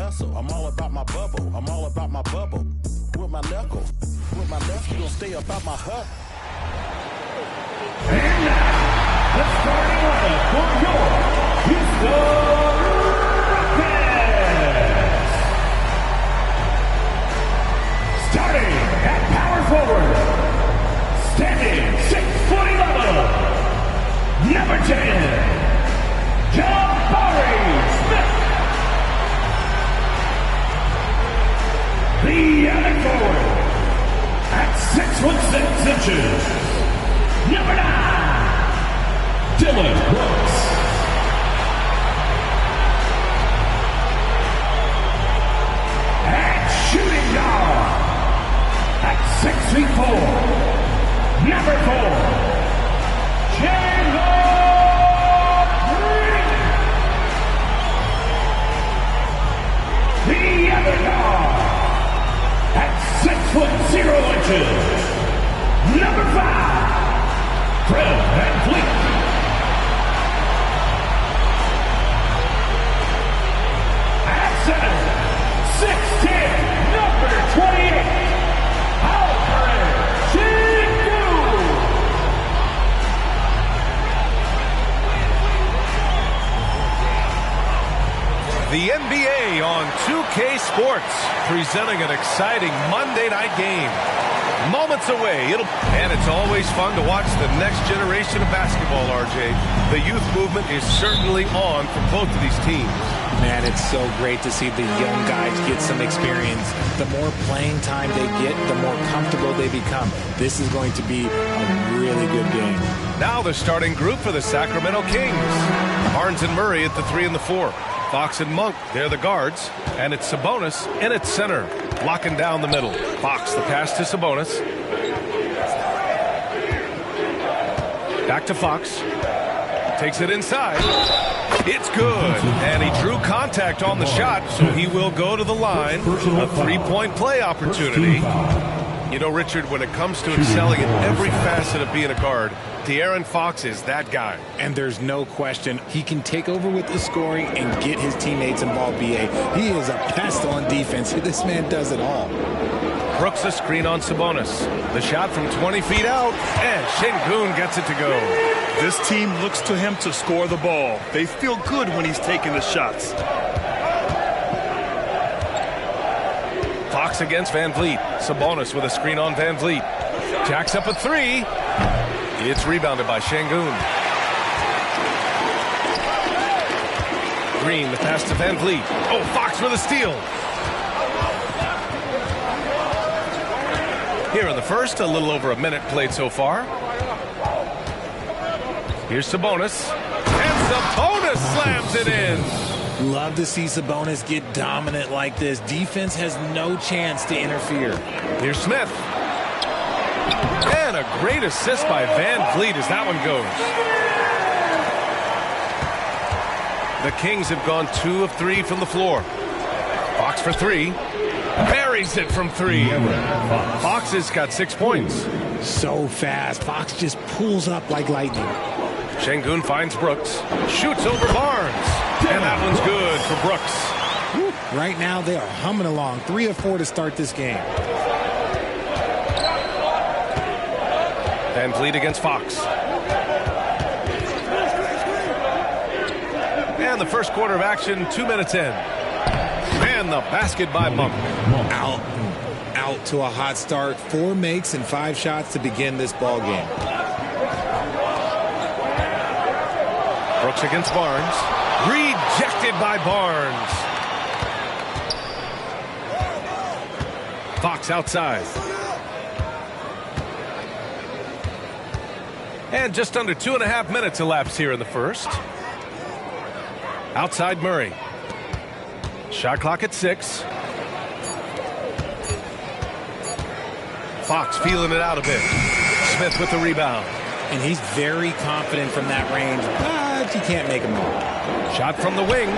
hustle. I'm all about my bubble. I'm all about my bubble. With my knuckle. With my left, you gon' stay about my hut. And now, the starting lineup for your Houston Rockets. Starting at power forward, standing 6'11", number 10, Jabari Smith. The other forward, at 6'6", number 9, Dillon Brooks. And shooting guard, at 6'4", number 4, Jalen Green. The other guard, at 6'0", number 5, Fred VanVleet. At center, 6'10", number 28, Alfred Sengun. The NBA on 2K Sports, presenting an exciting Monday night game. Moments away, and it's always fun to watch the next generation of basketball, RJ. The youth movement is certainly on for both of these teams. Man, it's so great to see the young guys get some experience. The more playing time they get, the more comfortable they become. This is going to be a really good game. Now the starting group for the Sacramento Kings. Barnes and Murray at the 3 and the 4. Fox and Monk, they're the guards. And it's Sabonis in at center, locking down the middle. Fox, the pass to Sabonis. Back to Fox. Takes it inside. It's good. And he drew contact on the shot, so he will go to the line. A three-point play opportunity. You know, Richard, when it comes to excelling in every facet of being a guard, De'Aaron Fox is that guy. And there's no question he can take over with the scoring and get his teammates involved, B.A. He is a pest on defense. This man does it all. Brooks a screen on Sabonis. The shot from 20 feet out, and Sengun gets it to go. This team looks to him to score the ball. They feel good when he's taking the shots. Fox against VanVleet. Sabonis with a screen on VanVleet. Jacks up a 3. It's rebounded by Sengun. Green, the pass to VanVleet. Oh, Fox with a steal. Here in the first, a little over a minute played so far. Here's Sabonis. And Sabonis slams it in. Love to see Sabonis get dominant like this. Defense has no chance to interfere. Here's Smith. And a great assist by VanVleet as that one goes. The Kings have gone 2 of 3 from the floor. Fox for 3. Buries it from 3. Fox has got 6 points. So fast. Fox just pulls up like lightning. Sengun finds Brooks. Shoots over Barnes. And that one's good for Brooks. Right now, they are humming along. 3 of 4 to start this game. VanVleet against Fox. And the first quarter of action, 2 minutes in. And the basket by Monk. Out to a hot start. 4 makes and 5 shots to begin this ball game. Brooks against Barnes. Rejected by Barnes. Fox outside. And just under 2.5 minutes elapsed here in the first. Outside Murray. Shot clock at 6. Fox feeling it out a bit. Smith with the rebound. And he's very confident from that range, but you can't make him all. Shot from the wing.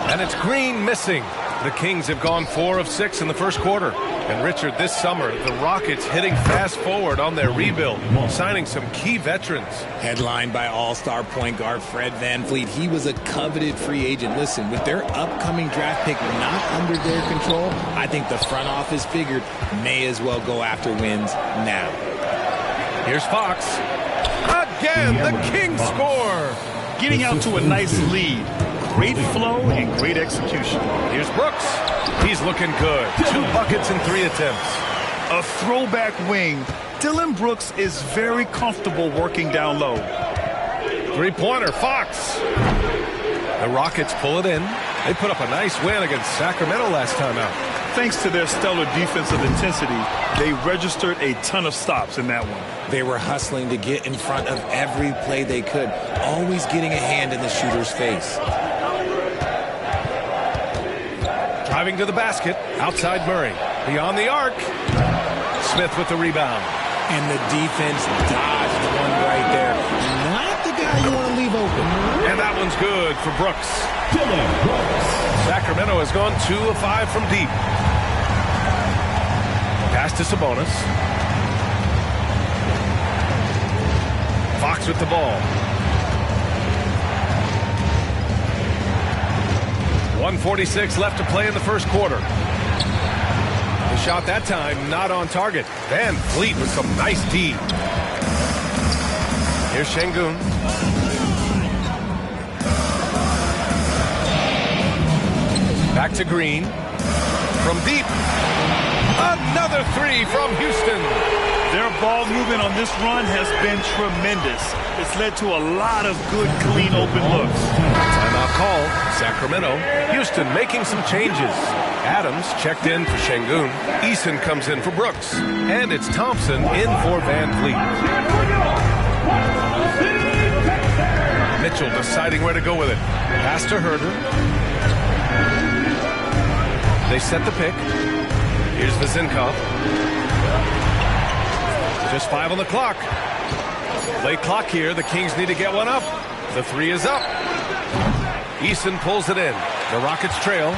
And it's Green missing. The Kings have gone 4 of 6 in the first quarter. And Richard, this summer, the Rockets hitting fast forward on their rebuild, signing some key veterans. Headlined by all-star point guard Fred VanVleet. He was a coveted free agent. Listen, with their upcoming draft pick not under their control, I think the front office figured may as well go after wins now. Here's Fox. Again, the Kings score. Getting out to a nice lead. Great flow and great execution. Here's Brooks. He's looking good. 2 buckets in 3 attempts. A throwback wing. Dillon Brooks is very comfortable working down low. 3-pointer, Fox. The Rockets pull it in. They put up a nice win against Sacramento last time out. Thanks to their stellar defensive intensity, they registered a ton of stops in that one. They were hustling to get in front of every play they could, always getting a hand in the shooter's face. Driving to the basket, outside Murray. Beyond the arc. Smith with the rebound. And the defense dodged one right there. Not the guy you want to leave open. And that one's good for Brooks. Sacramento has gone 2 of 5 from deep. Pass to Sabonis. Fox with the ball. 1:46 left to play in the first quarter. The shot that time not on target. VanVleet with some nice D. Here's Şengün. Back to Green. From deep. Another 3 from Houston. Their ball movement on this run has been tremendous. It's led to a lot of good, clean, open looks. Timeout call. Sacramento. Houston making some changes. Adams checked in for Şengün. Eason comes in for Brooks. And it's Thompson in for VanVleet. Mitchell deciding where to go with it. Pass to Herder. They set the pick. Here's Vezenkov. Just 5 on the clock. Late clock here. The Kings need to get one up. The 3 is up. Eason pulls it in. The Rockets trail.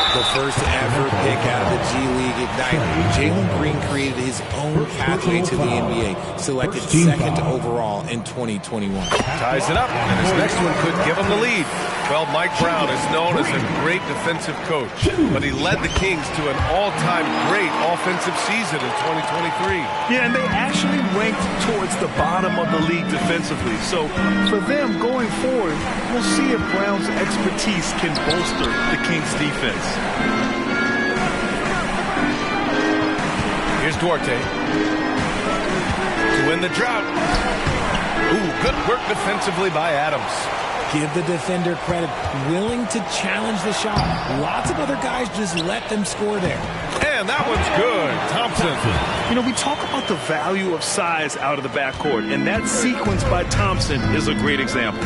The first ever pick out of the G League Ignite. Jalen Green created his own pathway to the NBA. Selected 2nd overall in 2021. Ties it up, and his next one could give him the lead. Well, Mike Brown is known as a great defensive coach, but he led the Kings to an all-time great offensive season in 2023. Yeah, and they actually ranked towards the bottom of the league defensively. So for them going forward, we'll see if Brown's expertise can bolster the Kings' defense. Here's Duarte. To win the drought. Ooh, good work defensively by Adams. Give the defender credit. Willing to challenge the shot. Lots of other guys just let them score there. And that one's good. Thompson. You know, we talk about the value of size out of the backcourt, and that sequence by Thompson is a great example.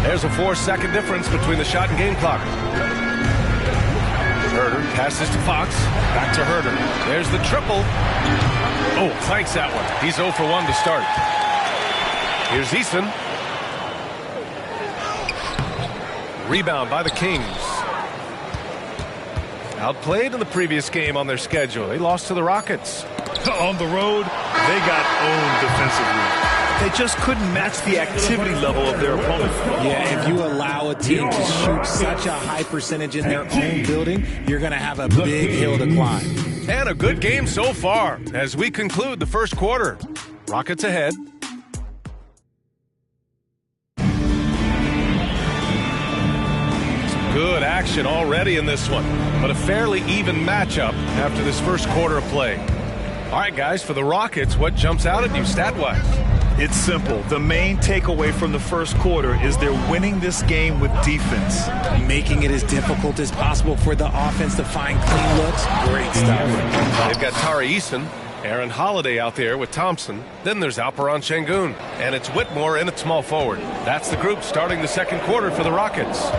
There's a 4-second difference between the shot and game clock. Herder passes to Fox. Back to Herder. There's the triple. Oh, thanks that one. He's 0 for 1 to start. Here's Eason. Rebound by the Kings. Outplayed in the previous game on their schedule. They lost to the Rockets. On the road, they got owned defensively. They just couldn't match the activity level of their opponent. Yeah, if you allow a team to shoot such a high percentage in their own building, you're going to have a big hill to climb. And a good game so far as we conclude the first quarter. Rockets ahead. Good action already in this one, but a fairly even matchup after this first quarter of play. All right, guys, for the Rockets, what jumps out at you stat-wise? It's simple. The main takeaway from the first quarter is they're winning this game with defense. Making it as difficult as possible for the offense to find clean looks. Great stuff. They've got Tari Eason, Aaron Holiday out there with Thompson. Then there's Alperen Şengün, and it's Whitmore in at small forward. That's the group starting the second quarter for the Rockets.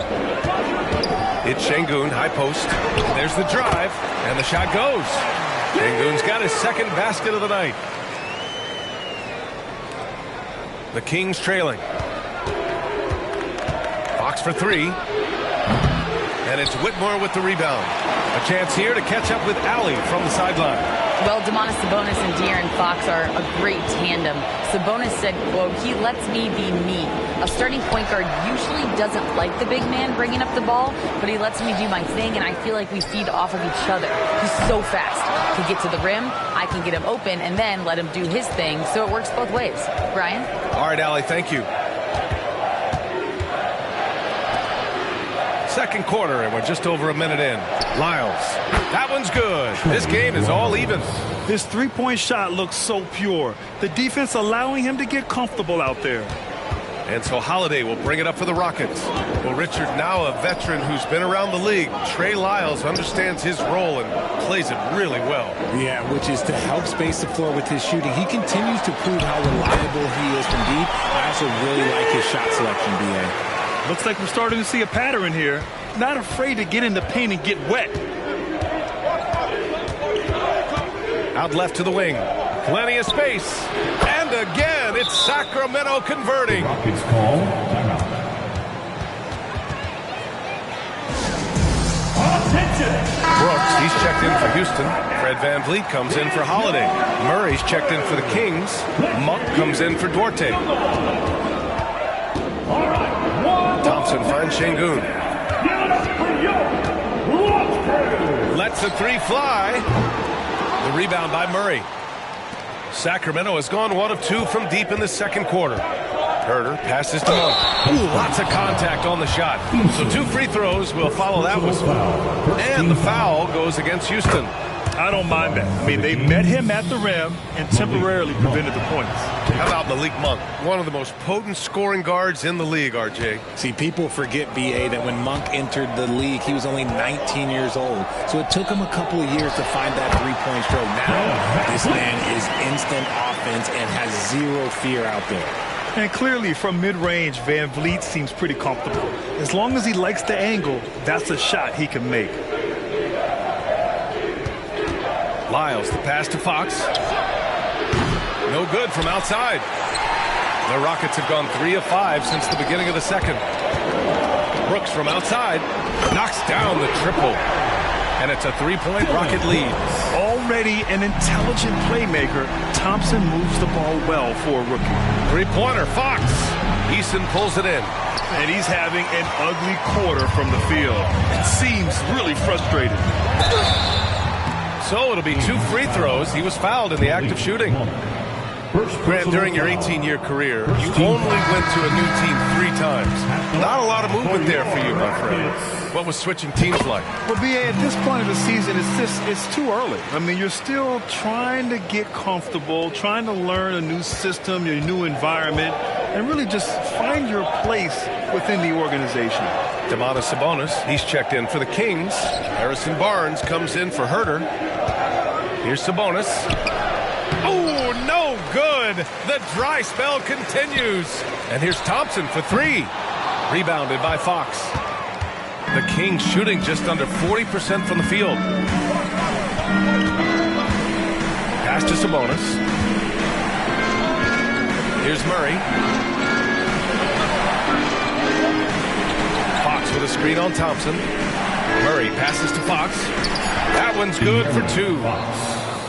It's Şengün, high post. There's the drive, and the shot goes. Şengün's got his second basket of the night. The Kings trailing. Fox for 3. And it's Whitmore with the rebound. A chance here to catch up with Allie from the sideline. Well, Domantas Sabonis and De'Aaron Fox are a great tandem. Sabonis said, quote, "He lets me be me. A starting point guard usually doesn't like the big man bringing up the ball, but he lets me do my thing, and I feel like we feed off of each other. He's so fast. He can get to the rim, I can get him open, and then let him do his thing, so it works both ways." Brian? All right, Allie, thank you. Second quarter, and we're just over a minute in. Lyles. That one's good. This game is all even. His three-point shot looks so pure. The defense allowing him to get comfortable out there. And so Holiday will bring it up for the Rockets. Well, Richard, now a veteran who's been around the league, Trey Lyles understands his role and plays it really well. Yeah, which is to help space the floor with his shooting. He continues to prove how reliable he is from deep. I also really like his shot selection, B.A. Looks like we're starting to see a pattern here. Not afraid to get in the paint and get wet. Out left to the wing. Plenty of space. And again, it's Sacramento converting. Rockets call timeout. Attention! Brooks, he's checked in for Houston. Fred VanVleet comes in for Holiday. Murray's checked in for the Kings. Monk comes in for Duarte. Thompson finds Şengün. Lets the three fly. The rebound by Murray. Sacramento has gone 1 of 2 from deep in the second quarter. Herter passes to Monk. Ooh, lots of contact on the shot. So 2 free throws will follow that whistle. And the foul goes against Houston. I don't mind that. I mean, they met him at the rim and temporarily prevented the points. How about Malik Monk? One of the most potent scoring guards in the league, RJ. See, people forget, B.A., that when Monk entered the league, he was only 19 years old. So it took him a couple of years to find that three-point stroke. Now, this man is instant offense and has zero fear out there. And clearly, from mid-range, VanVleet seems pretty comfortable. As long as he likes the angle, that's a shot he can make. Lyles, the pass to Fox. No good from outside. The Rockets have gone 3 of 5 since the beginning of the second. Brooks from outside knocks down the triple. And it's a 3-point Rocket lead. Already an intelligent playmaker, Thompson moves the ball well for a rookie. Three-pointer, Fox. Eason pulls it in. And he's having an ugly quarter from the field. It seems really frustrated. So it'll be 2 free throws. He was fouled in the act of shooting. Grant, during your 18-year career, you only went to a new team 3 times. Not a lot of movement there for you, my friend. What was switching teams like? Well, B.A., at this point of the season, it's too early. I mean, you're still trying to get comfortable, trying to learn a new system, your new environment, and really just find your place within the organization. Domantas Sabonis, he's checked in for the Kings. Harrison Barnes comes in for Herter. Here's Sabonis. Oh, no good. The dry spell continues. And here's Thompson for 3. Rebounded by Fox. The Kings shooting just under 40% from the field. Pass to Sabonis. Here's Murray. Fox with a screen on Thompson. Murray passes to Fox. That one's good for 2.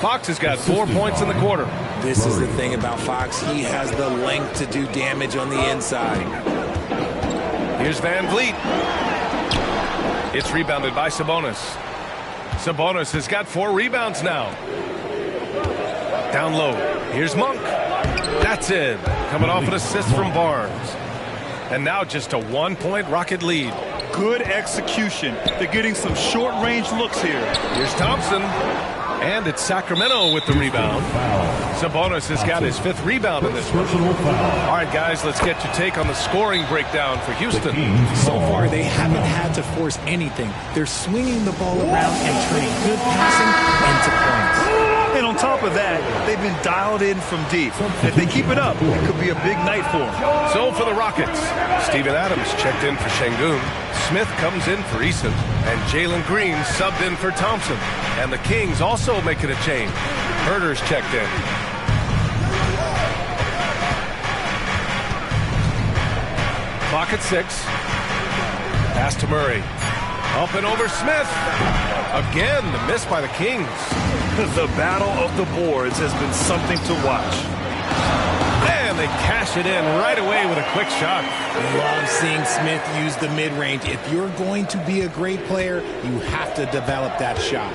Fox has got 4 points in the quarter. This is the thing about Fox. He has the length to do damage on the inside. Here's VanVleet. It's rebounded by Sabonis. Sabonis has got 4 rebounds now. Down low. Here's Monk. That's in. Coming off an assist from Barnes. And now just a 1-point Rocket lead. Good execution. They're getting some short-range looks here. Here's Thompson. And it's Sacramento with the rebound. Sabonis has got his 5th rebound in this one. All right, guys, let's get your take on the scoring breakdown for Houston. So far, they haven't had to force anything. They're swinging the ball around and turning good passing into points. And on top of that, they've been dialed in from deep. If they keep it up, it could be a big night for them. So for the Rockets, Steven Adams checked in for Şengün. Smith comes in for Eason. And Jalen Green subbed in for Thompson. And the Kings also making a change. Herter's checked in. Clock at 6. Pass to Murray. Up and over Smith. Again, the miss by the Kings. The battle of the boards has been something to watch. And they cash it in right away with a quick shot. Love seeing Smith use the mid-range. If you're going to be a great player, you have to develop that shot.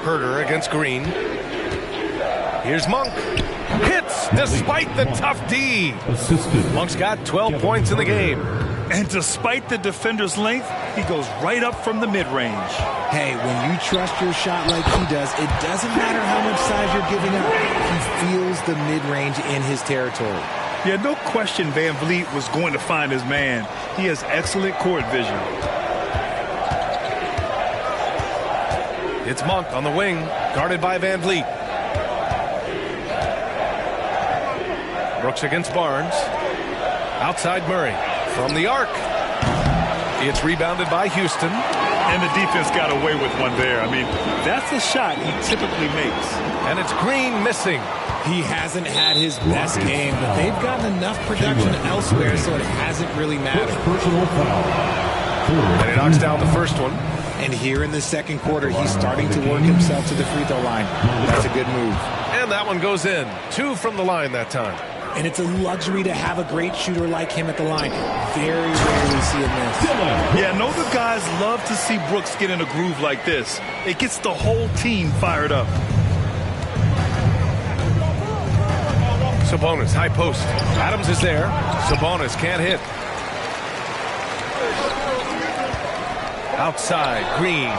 Herter against Green. Here's Monk. Hits despite the tough D. Monk's got 12 points in the game. And despite the defender's length, he goes right up from the mid-range. Hey, when you trust your shot like he does, it doesn't matter how much size you're giving up. He feels the mid-range in his territory. Yeah, no question Van Vliet was going to find his man. He has excellent court vision. It's Monk on the wing, guarded by Van Vliet. Brooks against Barnes. Outside Murray. From the arc. It's rebounded by Houston. And the defense got away with one there. I mean, that's a shot he typically makes. And it's Green missing. He hasn't had his best game, but they've gotten enough production elsewhere, so it hasn't really mattered. And he knocks down the first one. And here in the second quarter, he's starting to work himself to the free throw line. That's a good move. And that one goes in. 2 from the line that time. And it's a luxury to have a great shooter like him at the line. Very rarely see him miss. Yeah, I know the guys love to see Brooks get in a groove like this. It gets the whole team fired up. Sabonis, high post. Adams is there. Sabonis can't hit. Outside, Green.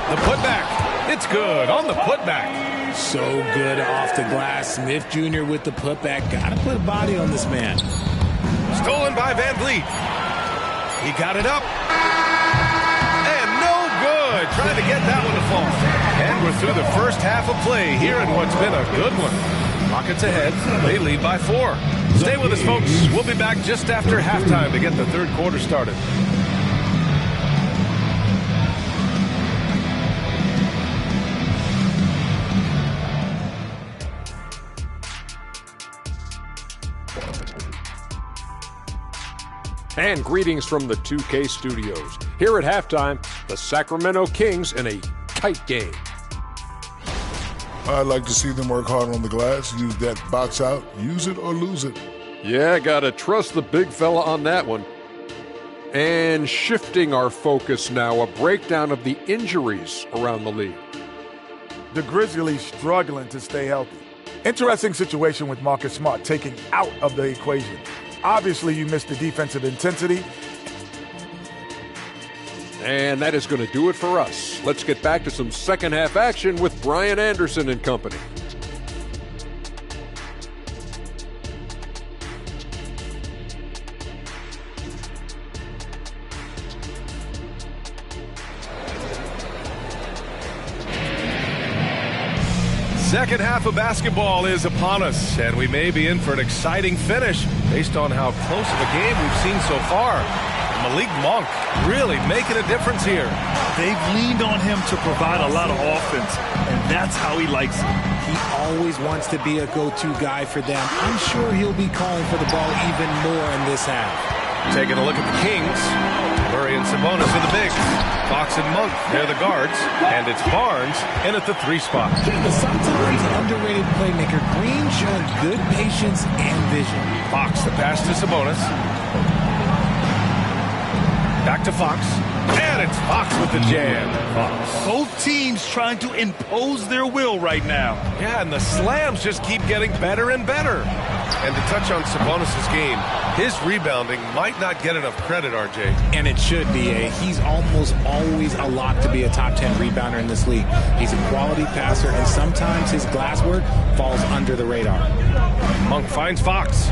The putback. It's good on the putback. So good off the glass. Smith Jr. with the putback. Got to put a body on this man. Stolen by Van Vliet. He got it up. And no good. Trying to get that one to fall. And we're through the first half of play here in what's been a good one. Rockets ahead. They lead by 4. Stay with us, folks. We'll be back just after halftime to get the third quarter started. And greetings from the 2K studios. Here at halftime, the Sacramento Kings in a tight game. I'd like to see them work hard on the glass, use that box out, use it or lose it. Yeah, gotta trust the big fella on that one. And shifting our focus now, a breakdown of the injuries around the league. The Grizzlies struggling to stay healthy. Interesting situation with Marcus Smart taken out of the equation. Obviously, you missed the defensive intensity. And that is going to do it for us. Let's get back to some second half action with Brian Anderson and company. Second half of basketball is upon us, and we may be in for an exciting finish based on how close of a game we've seen so far. Malik Monk really making a difference here. They've leaned on him to provide a lot of offense, and that's how he likes it. He always wants to be a go-to guy for them. I'm sure he'll be calling for the ball even more in this half. Taking a look at the Kings. Murray and Sabonis are the bigs. Fox and Monk, they're the guards. And it's Barnes in at the 3 spot. The sometimes underrated playmaker, Green showing good patience and vision. Fox, the pass to Sabonis. Back to Fox. And it's Fox with the jam. Both teams trying to impose their will right now. Yeah, and the slams just keep getting better and better. And to touch on Sabonis' game, his rebounding might not get enough credit, RJ. And it should be. He's almost always a lock to be a top 10 rebounder in this league. He's a quality passer, and sometimes his glass work falls under the radar. Monk finds Fox.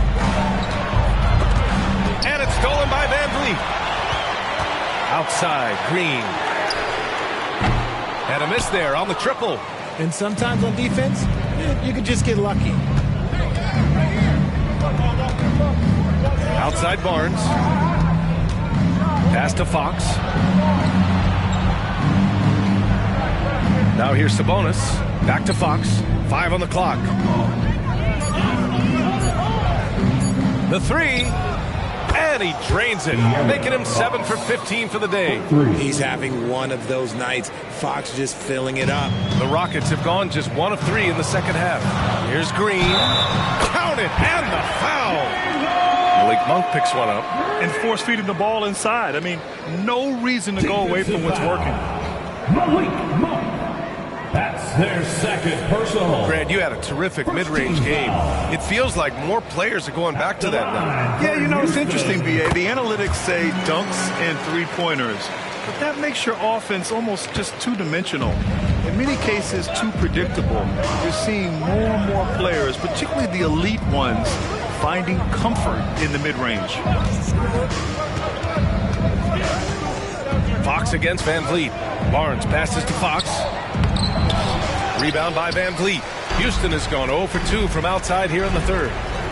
And it's stolen by Van Vliet. Outside, Green. And a miss there on the triple. And sometimes on defense, you could just get lucky. Outside Barnes. Pass to Fox. Now here's Sabonis. Back to Fox. 5 on the clock. The 3. And and he drains it, making him 7 for 15 for the day. He's having one of those nights. Fox just filling it up. The Rockets have gone just 1 of 3 in the second half. Here's Green. Count it, and the foul. Malik Monk picks one up. And force-feeding the ball inside. I mean, no reason to go away from what's working. Malik Monk. That's their second personal. Grant, you had a terrific mid-range game. It feels like more players are going back to that now. Yeah, you know, it's interesting, B.A. The analytics say dunks and three-pointers. But that makes your offense almost just two-dimensional. In many cases, too predictable. You're seeing more and more players, particularly the elite ones, finding comfort in the mid-range. Fox against Van Vliet. Barnes passes to Fox. Rebound by Van Vliet. Houston has gone 0 for 2 from outside here in the third.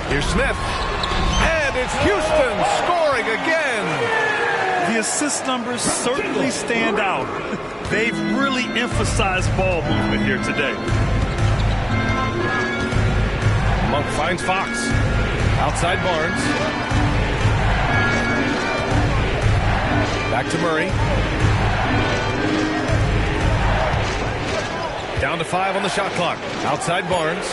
Here's Smith. And it's Houston scoring again. The assist numbers certainly stand out. They've really emphasized ball movement here today. Monk finds Fox. Outside Barnes. Back to Murray. Down to 5 on the shot clock. Outside Barnes.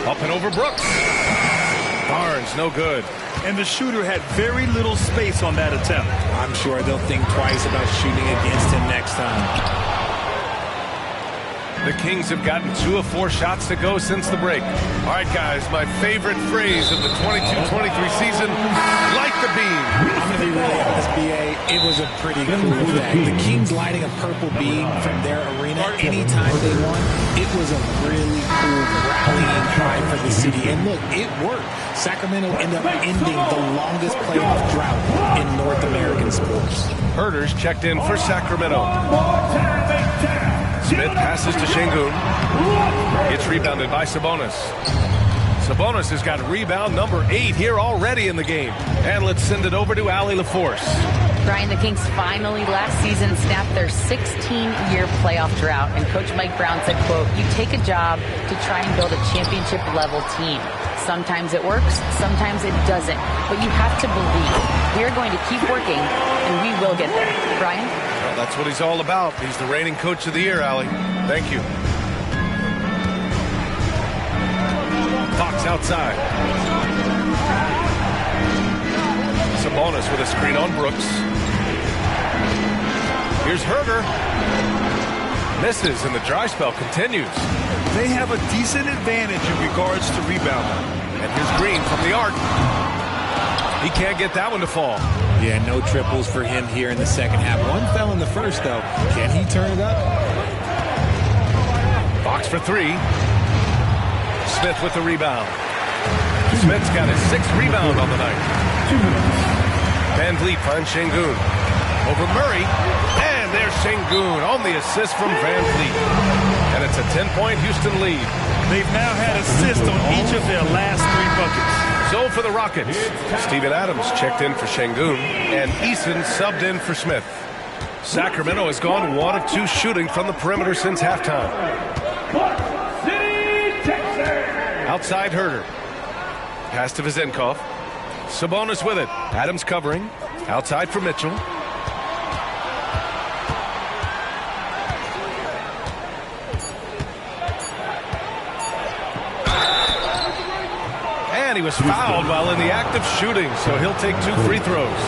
Up and over Brooks. Barnes, no good. And the shooter had very little space on that attempt. I'm sure they'll think twice about shooting against him next time. The Kings have gotten 2 of 4 shots to go since the break. All right, guys, my favorite phrase of the 22-23 season, light the beam. I'm going to be really honest, B.A. It was a pretty cool effect. The Kings lighting a purple beam from their arena anytime they won. It was a really cool rallying cry for the city. And look, it worked. Sacramento ended up ending the longest playoff drought in North American sports. Herter's checked in for Sacramento. Smith passes to Şengün. It's rebounded by Sabonis. Sabonis has got rebound number 8 here already in the game. And let's send it over to Allie LaForce. Brian, the Kings finally last season snapped their 16-year playoff drought. And Coach Mike Brown said, quote, "You take a job to try and build a championship-level team. Sometimes it works, sometimes it doesn't. But you have to believe. We are going to keep working, and we will get there." Brian? Well, that's what he's all about. He's the reigning coach of the year, Allie. Thank you. Fox outside. Sabonis with a screen on Brooks. Here's Herter. Misses, and the dry spell continues. They have a decent advantage in regards to rebounding. And here's Green from the arc. He can't get that one to fall. Yeah, no triples for him here in the second half. One fell in the first, though. Can he turn it up? Fox for 3. Smith with the rebound. Smith's got his 6th rebound on the night. Van Vliet finds Şengün. Over Murray. And there's Şengün on the assist from Van Vliet. And it's a 10-point Houston lead. They've now had assists on each of their last 3 buckets. So for the Rockets, Steven Adams checked in for Şengün, and Eason subbed in for Smith. Sacramento has gone 1 of 2 shooting from the perimeter since halftime. Outside Herter. Pass to Vezenkov. Sabonis with it. Adams covering. Outside for Mitchell. And he was fouled while in the act of shooting, so he'll take 2 free throws.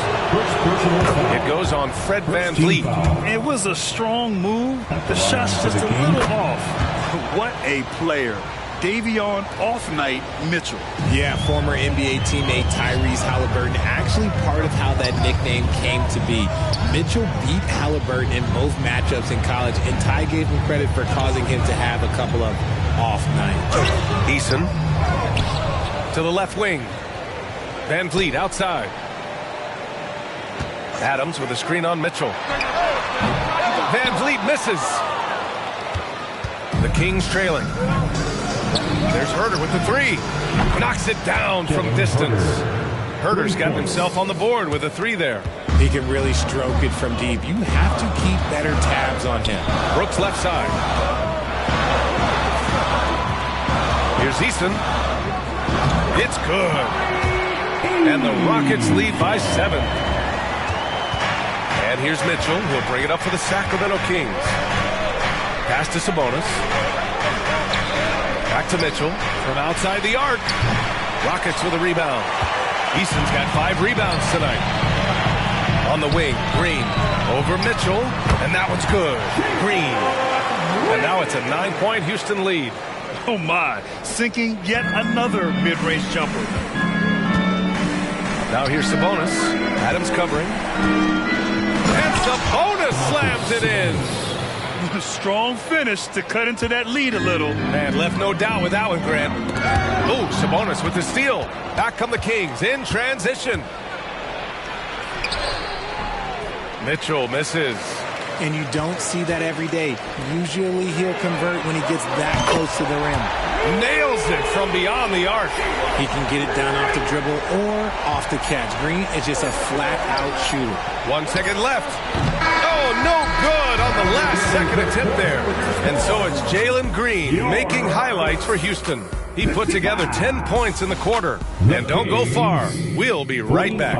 It goes on Fred Van Vliet. It was a strong move. The shot's just a little off. What a player. Davion Off-Night Mitchell. Yeah, former NBA teammate Tyrese Halliburton. Actually part of how that nickname came to be. Mitchell beat Halliburton in both matchups in college, and Ty gave him credit for causing him to have a couple of off nights. Eason to the left wing. Van Vliet outside. Adams with a screen on Mitchell. Van Vliet misses. The Kings trailing. There's Herter with the 3. Knocks it down from distance. Herter's gotten himself on the board with a 3 there. He can really stroke it from deep. You have to keep better tabs on him. Brooks left side. Here's Eason. It's good. and the Rockets lead by 7. And here's Mitchell. He'll bring it up for the Sacramento Kings. Pass to Sabonis. Back to Mitchell from outside the arc. Rockets with a rebound. Easton's got 5 rebounds tonight. On the wing, Green over Mitchell, and that one's good. Green. And now it's a 9-point Houston lead. Oh, my. Sinking yet another mid-range jumper. Now here's Sabonis. Adams covering. And Sabonis slams it in. A strong finish to cut into that lead a little. And left no doubt with that one, Grant. Oh, Sabonis with the steal. Back come the Kings in transition. Mitchell misses. And you don't see that every day. Usually he'll convert when he gets that close to the rim. Nails it from beyond the arc. He can get it down off the dribble or off the catch. Green is just a flat-out shooter. 1 second left. Oh, no good on the last second attempt there. And so it's Jalen Green making highlights for Houston. He put together 10 points in the quarter. And don't go far. We'll be right back.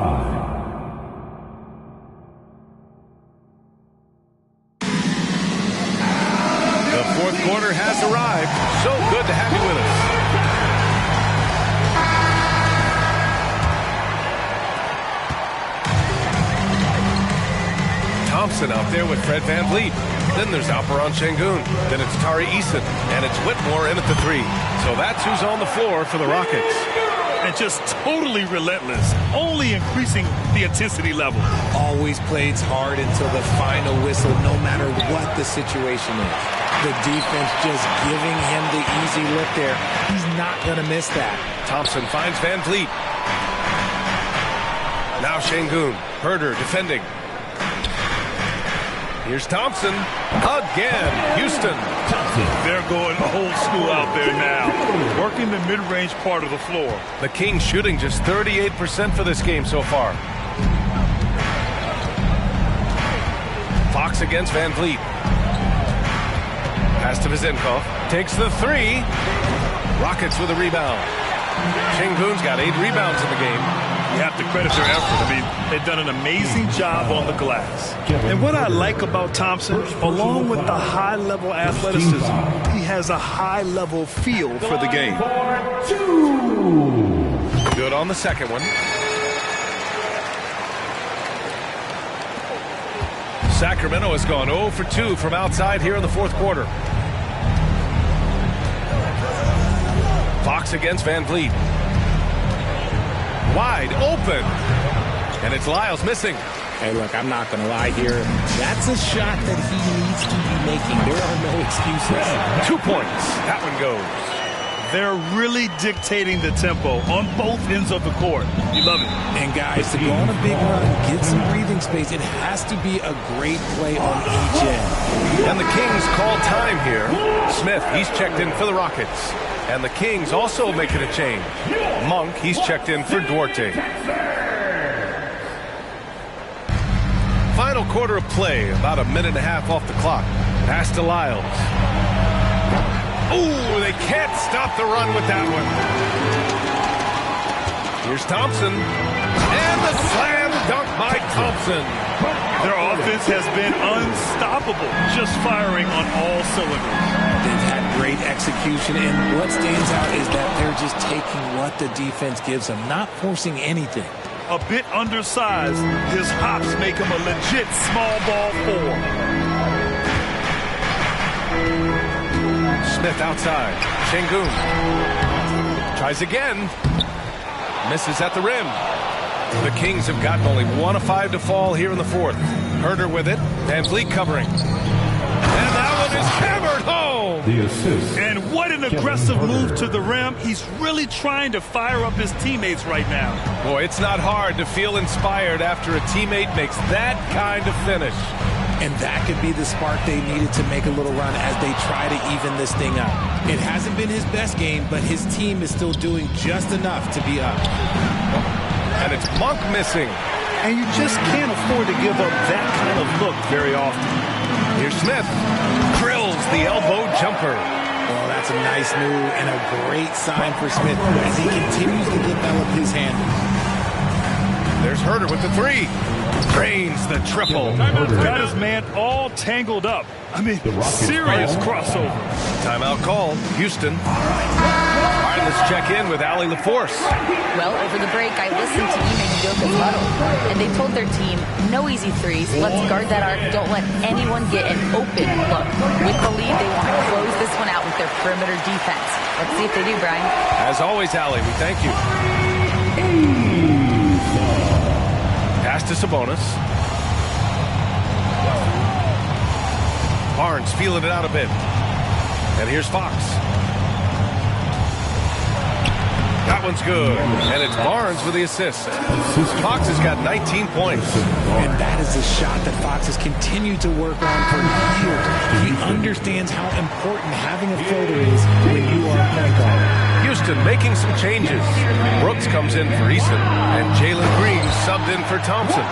The fourth quarter has arrived. So good to have you with us. Thompson out there with Fred VanVleet. Then there's Alperen Sengun. Then it's Tari Eason. And it's Whitmore in at the 3. So that's who's on the floor for the Rockets. And just totally relentless, only increasing the intensity level. Always plays hard until the final whistle, no matter what the situation is. The defense just giving him the easy look there. He's not going to miss that. Thompson finds VanVleet. Now Sengun. Herder defending. Here's Thompson. Again, Houston. They're going old school out there now, working the mid-range part of the floor. The Kings shooting just 38% for this game so far. Fox against VanVleet. Pass to Vezenkov. Takes the 3. Rockets with a rebound. Sengun's got 8 rebounds in the game. You have to credit their effort. I mean, they've done an amazing job on the glass. And what I like about Thompson, along with the high-level athleticism, he has a high-level feel for the game. Good on the second one. Sacramento has gone 0 for 2 from outside here in the fourth quarter. Fox against VanVleet. Wide open. And it's Lyles missing. Hey, look, I'm not going to lie here. That's a shot that he needs to be making. There are no excuses. 2 points. That one goes. They're really dictating the tempo on both ends of the court. You love it. And, guys, to go on a big run, get some breathing space, it has to be a great play on each end. And the Kings call time here. Smith, he's checked in for the Rockets. And the Kings also making a change. Monk, he's checked in for Duarte. Final quarter of play, about a minute and a half off the clock. Pass to Lyles. Ooh, they can't stop the run with that one. Here's Thompson. And the slam dunk by Thompson. Their offense has been unstoppable, just firing on all cylinders. They've had great execution, and what stands out is that they're just taking what the defense gives them, not forcing anything. A bit undersized, his hops make him a legit small ball 4. Smith outside. Sengun tries again. Misses at the rim. The Kings have gotten only 1 of 5 to fall here in the fourth. Herder with it. VanVleet covering. And that one is hammered home. The assist. And what an aggressive move to the rim. He's really trying to fire up his teammates right now. Boy, it's not hard to feel inspired after a teammate makes that kind of finish. And that could be the spark they needed to make a little run as they try to even this thing up. It hasn't been his best game, but his team is still doing just enough to be up. And it's Monk missing. And you just can't afford to give up that kind of look very often. Here's Smith. Drills the elbow jumper. Well, that's a nice move and a great sign for Smith as he continues to develop his handle. Here's Herter with the three. Drains the triple. Got his man all tangled up. I mean, serious crossover. Timeout called. Houston. All right, let's check in with Allie LaForce. Well, over the break, I listened to Ime Udoka's huddle, and they told their team, no easy threes. Let's guard that arc. Don't let anyone get an open look. With the lead, they want to close this one out with their perimeter defense. Let's see if they do, Brian. As always, Allie, we thank you. Pass to Sabonis. Barnes feeling it out a bit. And here's Fox. That one's good. And it's Barnes with the assist. Fox has got 19 points. And that is a shot that Fox has continued to work on for years. He understands how important having a floater is when you are a point guard. Houston making some changes. Brooks comes in for Eason, and Jalen Green subbed in for Thompson.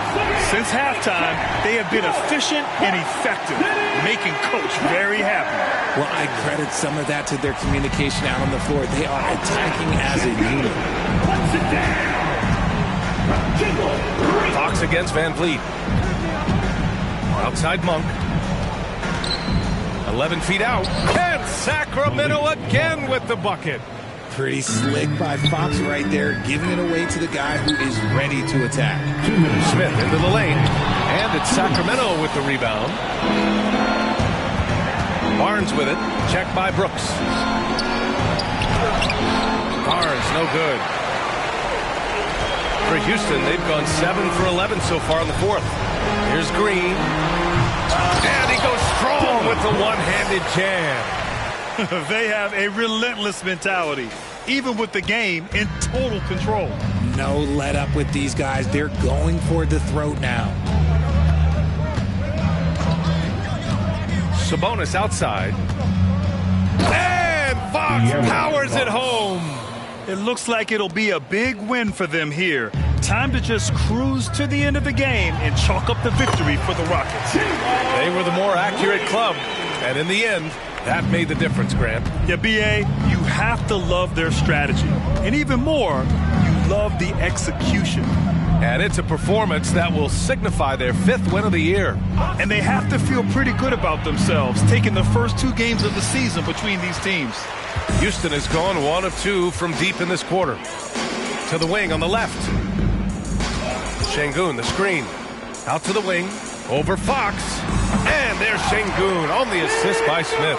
Since halftime, they have been efficient and effective, making Coach very happy. Well, I credit some of that to their communication out on the floor. They are attacking as a unit. Fox against Van Vliet. Outside Monk. 11 feet out. And Sacramento again with the bucket. Pretty slick by Fox right there, giving it away to the guy who is ready to attack. Smith into the lane. And it's Sacramento with the rebound. Barnes with it. Checked by Brooks. Barnes, no good. For Houston, they've gone 7 for 11 so far in the fourth. Here's Green. And he goes strong with the one-handed jam. They have a relentless mentality, even with the game in total control. No let up with these guys. They're going for the throat now. Sabonis outside. And Fox powers it home. It looks like it'll be a big win for them here. Time to just cruise to the end of the game and chalk up the victory for the Rockets. They were the more accurate club, and in the end, that made the difference, Grant. Yeah, B.A., you have to love their strategy. And even more, you love the execution. And it's a performance that will signify their 5th win of the year. And they have to feel pretty good about themselves, taking the first 2 games of the season between these teams. Houston has gone 1 of 2 from deep in this quarter. To the wing on the left. Şengün, the screen. Out to the wing. Over Fox. And there's Şengün on the assist by Smith.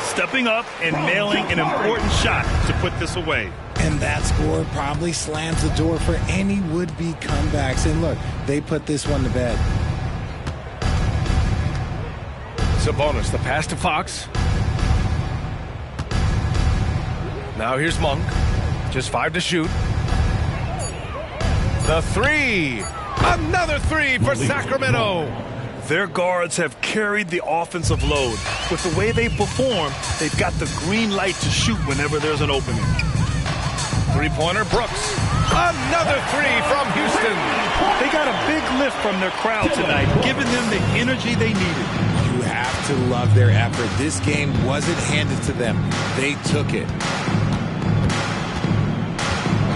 Stepping up and nailing an important shot to put this away. And that score probably slams the door for any would-be comebacks. And look, they put this one to bed. Sabonis, the pass to Fox. Now here's Monk. Just 5 to shoot. The three. Another three for Sacramento. Their guards have carried the offensive load. With the way they perform, they've got the green light to shoot whenever there's an opening. Three-pointer, Brooks. Another three from Houston. They got a big lift from their crowd tonight, giving them the energy they needed. You have to love their effort. This game wasn't handed to them. They took it.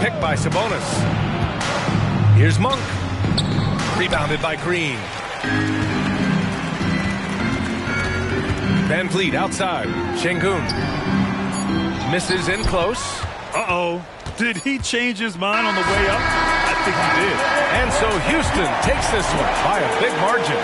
Picked by Sabonis. Here's Monk. Rebounded by Green. Van Vliet outside. Şengün. Misses in close. Uh-oh. Did he change his mind on the way up? I think he did. And so Houston takes this one by a big margin.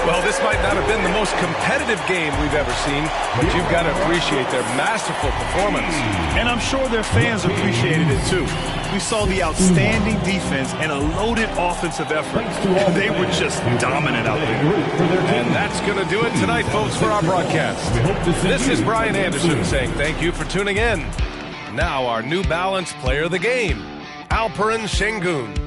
Well, this might not have been the most competitive game we've ever seen, but you've got to appreciate their masterful performance. And I'm sure their fans appreciated it too. We saw the outstanding defense and a loaded offensive effort. They were just dominant out there. And that's going to do it tonight, folks, for our broadcast. This is Brian Anderson saying thank you for tuning in. Now our New Balance player of the game, Alperen Şengün.